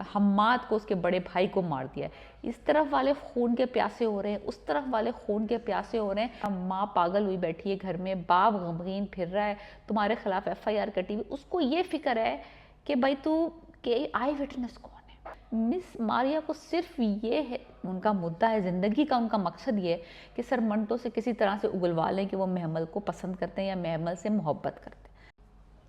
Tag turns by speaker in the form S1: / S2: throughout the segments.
S1: हम्माद को, उसके बड़े भाई को मार दिया है। इस तरफ वाले खून के प्यासे हो रहे हैं, उस तरफ वाले खून के प्यासे हो रहे हैं। माँ पागल हुई बैठी है घर में, बाप गमगीन फिर रहा है, तुम्हारे खिलाफ FIR कटी हुई। उसको ये फिक्र है कि भाई तू के आई विटनेस कौन है। मिस मारिया को सिर्फ ये है, उनका मुद्दा है ज़िंदगी का, उनका मकसद ये है कि सर मंटो से किसी तरह से उगलवा लें कि वो महमल को पसंद करते हैं या महमल से मोहब्बत करते हैं।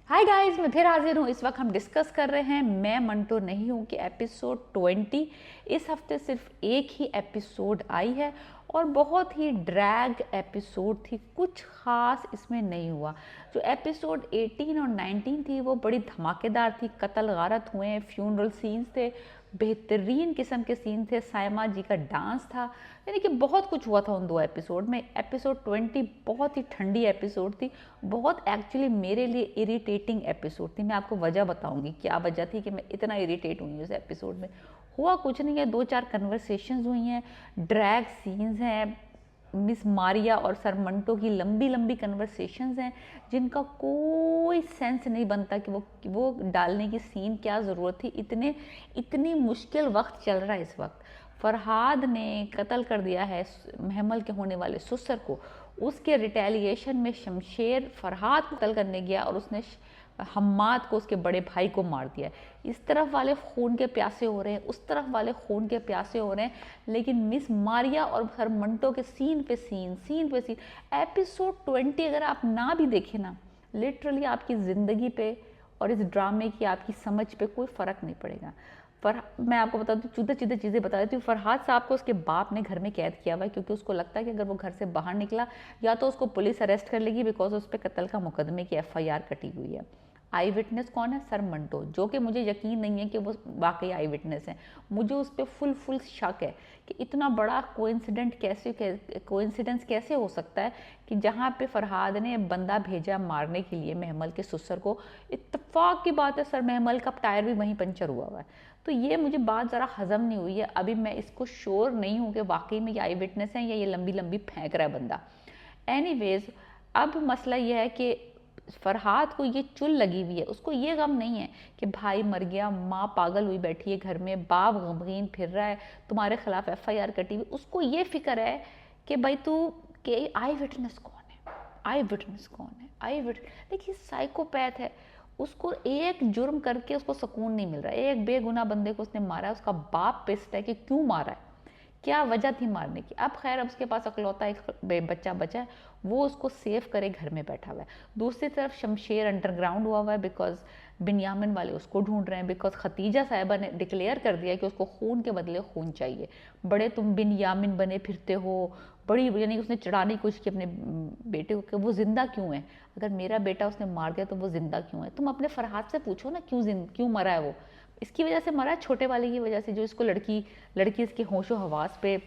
S1: हाय गाइस, मैं फिर हाजिर हूँ। इस वक्त हम डिस्कस कर रहे हैं मैं मंटो नहीं हूँ कि एपिसोड 20। इस हफ्ते सिर्फ एक ही एपिसोड आई है और बहुत ही ड्रैग एपिसोड थी, कुछ ख़ास इसमें नहीं हुआ। जो एपिसोड 18 और 19 थी वो बड़ी धमाकेदार थी, कत्ल गारत हुए, फ्यूनरल सीन्स थे, बेहतरीन किस्म के सीन थे, सायमा जी का डांस था, यानी कि बहुत कुछ हुआ था उन दो एपिसोड में। एपिसोड 20 बहुत ही ठंडी एपिसोड थी, बहुत एक्चुअली मेरे लिए इरिटेटिंग एपिसोड थी। मैं आपको वजह बताऊंगी क्या वजह थी कि मैं इतना इरिटेट हुई उस एपिसोड में। हुआ कुछ नहीं है, 2-4 कन्वर्सेशंस हुई हैं, ड्रैग सीन्स हैं, मिस मारिया और सर मंटो की लंबी लंबी कन्वर्सेशंस हैं जिनका कोई सेंस नहीं बनता कि वो डालने की सीन क्या ज़रूरत थी। इतनी मुश्किल वक्त चल रहा है इस वक्त। फरहाद ने कत्ल कर दिया है महमल के होने वाले ससुर को, उसके रिटेलिएशन में शमशेर फरहाद को कत्ल करने गया और उसने हम्माद को, उसके बड़े भाई को मार दिया है। इस तरफ वाले खून के प्यासे हो रहे हैं, उस तरफ वाले खून के प्यासे हो रहे हैं, लेकिन मिस मारिया और सर मंटो के सीन पे सीन, सीन पे सीन। एपिसोड 20 अगर आप ना भी देखें ना, लिटरली आपकी ज़िंदगी पे और इस ड्रामे की आपकी समझ पे कोई फ़र्क नहीं पड़ेगा। पर मैं आपको बता दूँ, सीधे सीधे चीज़ें बता देती हूँ। फरहाद साहब को उसके बाप ने घर में कैद किया हुआ है क्योंकि उसको लगता है कि अगर वो घर से बाहर निकला या तो उसको पुलिस अरेस्ट कर लेगी बिकॉज उस पर कत्ल का मुकदमे की FIR कटी हुई है। आई विटनेस कौन है? सर मंटो, जो कि मुझे यकीन नहीं है कि वो वाकई आई विटनेस है। मुझे उस पर फुल शक है कि इतना बड़ा कोइंसिडेंस कैसे हो सकता है कि जहाँ पे फरहाद ने बंदा भेजा मारने के लिए महमल के ससुर को, इत्तेफाक की बात है सर महमल का टायर भी वहीं पंचर हुआ है। तो ये मुझे बात ज़रा हज़म नहीं हुई है। अभी मैं इसको श्योर नहीं हूँ कि वाकई में ये आई विटनेस है या ये लंबी लंबी फेंक रहा है बंदा। एनीवेज, अब मसला ये है कि फरहाद को ये चुल लगी हुई है, उसको ये गम नहीं है कि भाई मर गया, माँ पागल हुई बैठी है घर में, बाप गमगीन फिर रहा है, तुम्हारे खिलाफ FIR कटी हुई। उसको ये फिक्र है कि भाई तू के आई विटनेस कौन है, आई विटनेस कौन है, आई विटनेस। देखिए साइकोपैथ है, उसको एक जुर्म करके उसको सुकून नहीं मिल रहा है। एक बेगुनाह बंदे को उसने मारा है, उसका बाप पिस्ट है कि क्यों मारा है, क्या वजह थी मारने की। अब खैर अब उसके पास अकलौता एक बच्चा बचा है, वो उसको सेव करे घर में बैठा हुआ है। दूसरी तरफ शमशेर अंडरग्राउंड हुआ है बिकॉज बिन्यामिन वाले उसको ढूंढ रहे हैं, बिकॉज खतीजा साहिबा ने डिक्लेयर कर दिया कि उसको खून के बदले खून चाहिए। बड़े तुम बिन्यामिन बने फिरते हो, बड़ी यानी उसने चढ़ाने की कोशिश की अपने बेटे को कि वो ज़िंदा क्यों है। अगर मेरा बेटा उसने मार दिया तो वो ज़िंदा क्यों है। तुम अपने फरहाद से पूछो ना क्यों मरा है वो। इसकी वजह से मरा है, छोटे वाले की वजह से, जो इसको लड़की इसके होशो हवास पे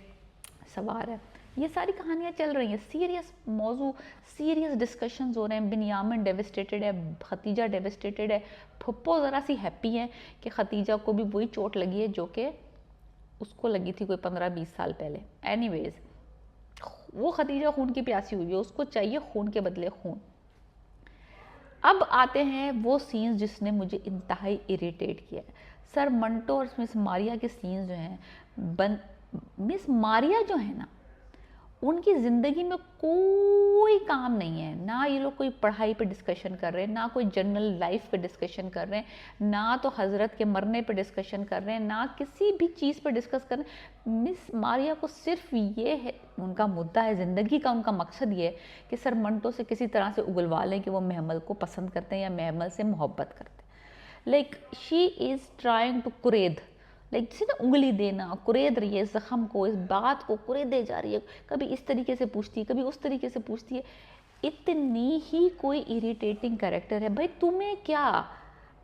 S1: सवार है। ये सारी कहानियाँ चल रही हैं, सीरियस मौजू, सीरियस डिस्कशंस हो रहे हैं। बिन्यामिन डेविस्टेटेड है, खतीजा डेविस्टेटेड है, फुप्पो ज़रा सी हैप्पी है कि खतीजा को भी वही चोट लगी है जो कि उसको लगी थी कोई 15-20 साल पहले। एनीवेज, वो खतीजा खून की प्यासी हुई है, उसको चाहिए खून के बदले खून। अब आते हैं वो सीन्स जिसने मुझे इंतहाई इरिटेट किया है। सर मंटो और मिस मारिया के सीन्स जो हैं, मिस मारिया जो है ना, उनकी ज़िंदगी में कोई काम नहीं है। ना ये लोग कोई पढ़ाई पे डिस्कशन कर रहे हैं, ना कोई जनरल लाइफ पे डिस्कशन कर रहे हैं, ना तो हज़रत के मरने पे डिस्कशन कर रहे हैं, ना किसी भी चीज़ पे डिस्कस कर रहे हैं। मिस मारिया को सिर्फ ये है, उनका मुद्दा है ज़िंदगी का, उनका मकसद ये है कि सर मंटो से किसी तरह से उगलवा लें कि वो महमल को पसंद करते हैं या महमल से मोहब्बत करते हैं। Like she is trying to कुरेद, लाइक जैसे ना उंगली देना, कुरेद रही है ज़ख्म को, इस बात को कुरेदे जा रही है, कभी इस तरीके से पूछती है, कभी उस तरीके से पूछती है। इतनी ही कोई इरिटेटिंग कैरेक्टर है। भाई तुम्हें क्या,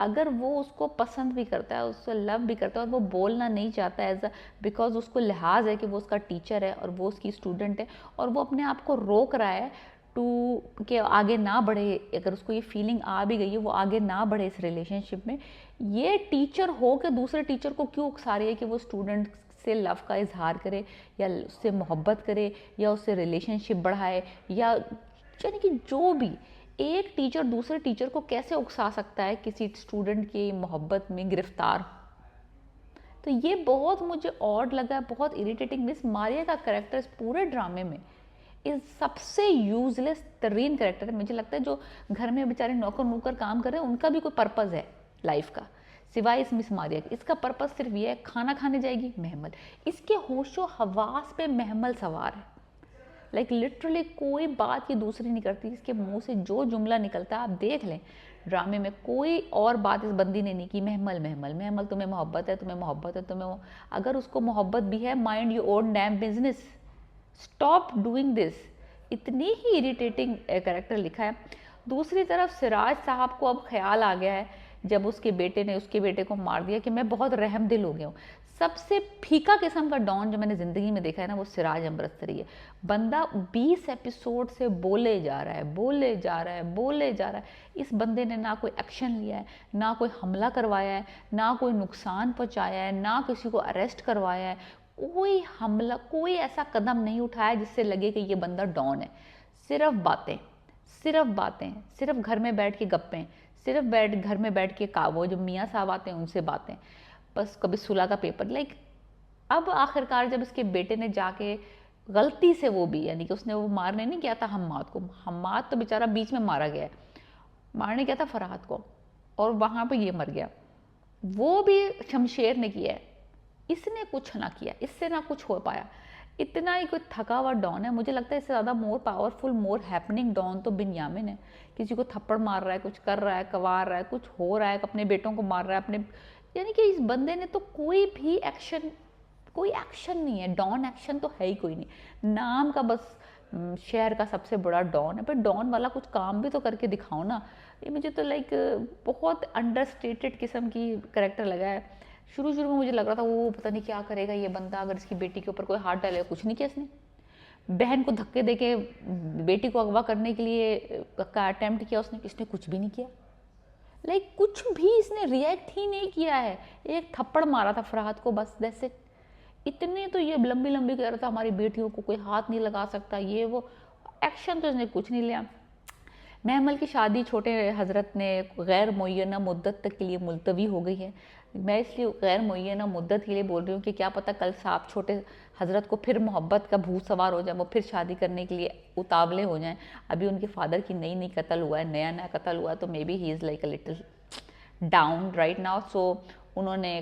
S1: अगर वो उसको पसंद भी करता है, उससे लव भी करता है और वो बोलना नहीं चाहता है बिकॉज उसको लिहाज है कि वो उसका टीचर है और वो उसकी स्टूडेंट है और वो अपने आप को रोक रहा है कि आगे ना बढ़े, अगर उसको ये फीलिंग आ भी गई है वो आगे ना बढ़े इस रिलेशनशिप में, ये टीचर हो के दूसरे टीचर को क्यों उकसा रही है कि वो स्टूडेंट से लव का इजहार करे या उससे मोहब्बत करे या उससे रिलेशनशिप बढ़ाए, या यानी कि जो भी एक टीचर दूसरे टीचर को कैसे उकसा सकता है किसी स्टूडेंट की मोहब्बत में गिरफ्तार। तो ये बहुत मुझे ऑड लगा, बहुत इरिटेटिंग। मिस मारिया का कैरेक्टर इस पूरे ड्रामे में इस सबसे यूजलेस तरीन कैरेक्टर है। मुझे लगता है जो घर में बेचारे नौकर नौकर काम कर रहे हैं उनका भी कोई पर्पज़ है लाइफ का, सिवाय इस मिस मारिया के। इसका पर्पज़ सिर्फ ये है, खाना खाने जाएगी महमल, इसके होशो हवास पे महमल सवार है। लाइक लिटरली कोई बात ये दूसरी नहीं करती, इसके मुंह से जो जुमला निकलता है आप देख लें ड्रामे में, कोई और बात इस बंदी ने नहीं की। महमल महमल महमल, तुम्हें मोहब्बत है, तुम्हें मोहब्बत है, तुम्हें अगर उसको मोहब्बत भी है, mind your own dam business, stop doing this. इतनी ही इरिटेटिंग कैरेक्टर लिखा है। दूसरी तरफ सिराज साहब को अब ख्याल आ गया है जब उसके बेटे ने उसके बेटे को मार दिया कि मैं बहुत रहमदिल हो गया हूँ। सबसे फीका किस्म का डॉन जो मैंने ज़िंदगी में देखा है ना, वो सिराज अमृतसरी है। बंदा 20 एपिसोड से बोले जा रहा है, बोले जा रहा है, बोले जा रहा है। इस बंदे ने ना कोई एक्शन लिया है, ना कोई हमला करवाया है, ना कोई नुकसान पहुँचाया है, ना किसी को अरेस्ट करवाया है, कोई हमला, कोई ऐसा कदम नहीं उठाया जिससे लगे कि ये बंदा डॉन है। सिर्फ बातें, सिर्फ बातें, सिर्फ घर में बैठ के गप्पें, सिर्फ घर में बैठ के वो जो मियाँ साहब आते हैं उनसे बातें, बस कभी सुलह का पेपर। लाइक अब आखिरकार जब इसके बेटे ने जाके गलती से वो भी, यानी कि उसने वो मारने नहीं गया था हम्माद को, हम्माद तो बेचारा बीच में मारा गया है, मारने गया था फरहाद को और वहाँ पे ये मर गया, वो भी शमशेर ने किया है, इसने कुछ ना किया, इससे ना कुछ हो पाया। इतना ही कोई थका हुआ डॉन है। मुझे लगता है इससे ज़्यादा मोर पावरफुल, मोर हैपनिंग डॉन तो बिन्यामिन है। किसी को थप्पड़ मार रहा है, कुछ कर रहा है, कवार रहा है, कुछ हो रहा है, अपने बेटों को मार रहा है अपने, यानी कि इस बंदे ने तो कोई भी एक्शन, कोई एक्शन नहीं है, डॉन एक्शन तो है ही कोई नहीं, नाम का बस शहर का सबसे बड़ा डॉन है, पर डॉन वाला कुछ काम भी तो करके दिखाओ ना। ये मुझे तो लाइक बहुत अंडरस्टेटेड किस्म की कैरेक्टर लगा है। शुरू में मुझे लग रहा था वो पता नहीं क्या करेगा ये बंदा, अगर इसकी बेटी के ऊपर कोई हाथ डालेगा। कुछ नहीं किया इसने, बहन को धक्के देके बेटी को अगवा करने के लिए का अटेम्प्ट किया उसने, इसने कुछ भी नहीं किया। लाइक कुछ भी इसने रिएक्ट ही नहीं किया है। एक थप्पड़ मारा था फरहाद को, बस दैट्स इट। इतने तो ये लंबी लंबी कह रहा था हमारी बेटियों को कोई हाथ नहीं लगा सकता, ये वो, एक्शन तो इसने कुछ नहीं लिया। महमल की शादी छोटे हजरत ने गैर मुय्यना मुद्दत तक के लिए मुलतवी हो गई है। मैं इसलिए गैर मुय्यना मुद्दत के लिए बोल रही हूँ कि क्या पता कल साहब छोटे हजरत को फिर मोहब्बत का भूत सवार हो जाए, वो फिर शादी करने के लिए उतावले हो जाएं। अभी उनके फादर की नई कत्ल हुआ है, नया कत्ल हुआ है, तो maybe he is like a little down right now. So उन्होंने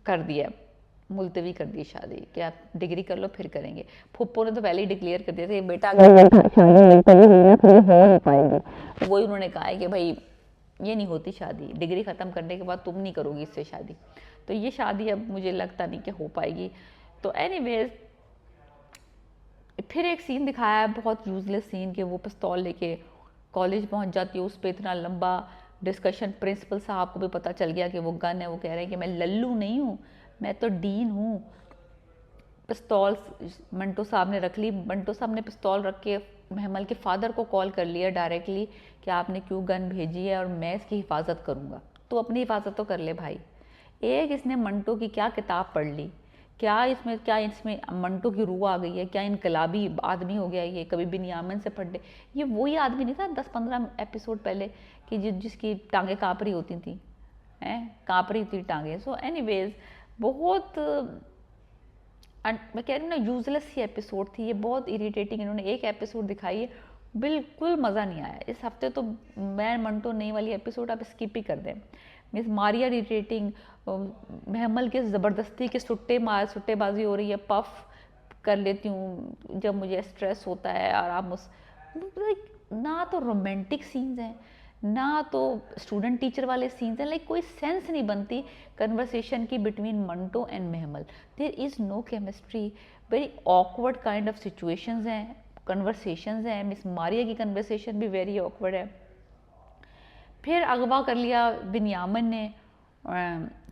S1: कर दिया, मुलतवी कर दी शादी, कि आप डिग्री कर लो फिर करेंगे। फुप्पो ने तो पहले ही डिक्लेयर कर दिया था बेटा अगर शादी मुलतवी हुई ना फिर हो नहीं पाएगी। वही उन्होंने कहा है कि भाई ये नहीं होती शादी, डिग्री ख़त्म करने के बाद तुम नहीं करोगी इससे शादी, तो ये शादी अब मुझे लगता नहीं कि हो पाएगी। तो एनीवेज फिर एक सीन दिखाया है, बहुत यूजलेस सीन, कि वो पिस्तौल लेके कॉलेज पहुंच जाती है, उस पर इतना लंबा डिस्कशन। प्रिंसिपल साहब को भी पता चल गया कि वो गन है, वो कह रहे हैं कि मैं लल्लू नहीं हूँ, मैं तो डीन हूँ। पिस्तौल मंटो साहब ने रख ली, मंटो साहब ने पिस्तौल रख के महमल के फादर को कॉल कर लिया डायरेक्टली कि आपने क्यों गन भेजी है और मैं इसकी हिफाजत करूँगा, तो अपनी हिफाजत तो कर ले भाई। एक इसने मंटो की क्या किताब पढ़ ली, क्या इसमें मंटो की रूह आ गई है, क्या इनकलाबी आदमी हो गया ये, कभी बिन्यामिन से पढ़ ले। ये वही आदमी नहीं था 10-15 एपिसोड पहले कि जिसकी टांगें काँप रही होती थी, काँप रही थी टांगें। सो एनीवेज बहुत मैं कह रही हूँ ना, यूजलेस ही एपिसोड थी ये, बहुत इरिटेटिंग। इन्होंने एक एपिसोड दिखाई है, बिल्कुल मज़ा नहीं आया इस हफ्ते तो। मैं मंटो नई वाली एपिसोड आप स्किप ही कर दें। मिस मारिया इरिटेटिंग, महमल के ज़बरदस्ती के सुट्टेबाजी हो रही है, पफ कर लेती हूँ जब मुझे स्ट्रेस होता है आराम। उस ना तो रोमांटिक सीन्स हैं, ना तो स्टूडेंट टीचर वाले सीन्स हैं, लाइक कोई सेंस नहीं बनती कन्वर्सेशन की between Manto and Mahmal. There is no chemistry, very awkward kind of situations हैं, कन्वर्सेशंस हैं। मिस मारिया की कन्वर्सेशन भी वेरी ऑकवर्ड है। फिर अगवा कर लिया बिन्यामिन ने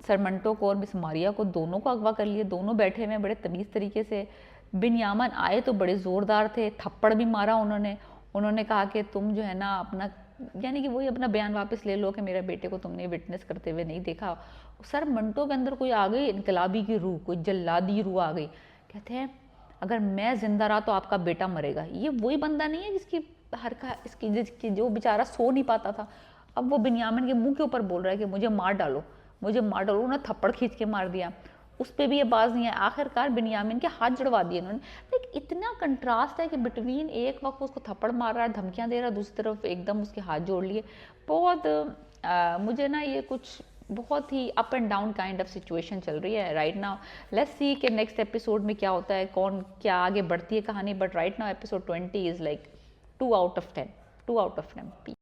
S1: सर मंटो को और मिस मारिया को, दोनों को अगवा कर लिया। दोनों बैठे हुए बड़े तमीज़ तरीके से। बिन्यामिन आए तो बड़े ज़ोरदार थे, थप्पड़ भी मारा उन्होंने कहा कि तुम जो है ना अपना, यानी कि वही अपना बयान वापस ले लो कि मेरे बेटे को तुमने विटनेस करते हुए नहीं देखा। सर मंटो के अंदर कोई आ गई इनकलाबी की रूह, कोई जल्लादी रूह आ गई। कहते हैं अगर मैं जिंदा रहा तो आपका बेटा मरेगा। ये वही बंदा नहीं है जिसकी जो बेचारा सो नहीं पाता था, अब वो बिन्यामिन के मुंह के ऊपर बोल रहा है कि मुझे मार डालो, मुझे मार डालो, उन्होंने थप्पड़ खींच के मार दिया, उस पर भी ये बाज नहीं है। आखिरकार बिन्यामिन के हाथ जुड़वा दिए उन्होंने। लाइक इतना कंट्रास्ट है कि बिटवीन एक वक्त उसको थप्पड़ मार रहा है, धमकियां दे रहा है, दूसरी तरफ एकदम उसके हाथ जोड़ लिए। बहुत मुझे ना ये कुछ बहुत ही up and down kind of situation चल रही है राइट नाउ। लेट्स सी कि नेक्स्ट एपिसोड में क्या होता है, कौन क्या आगे बढ़ती है कहानी। But right now episode 20 is like 2 out of 10, 2 out of 10।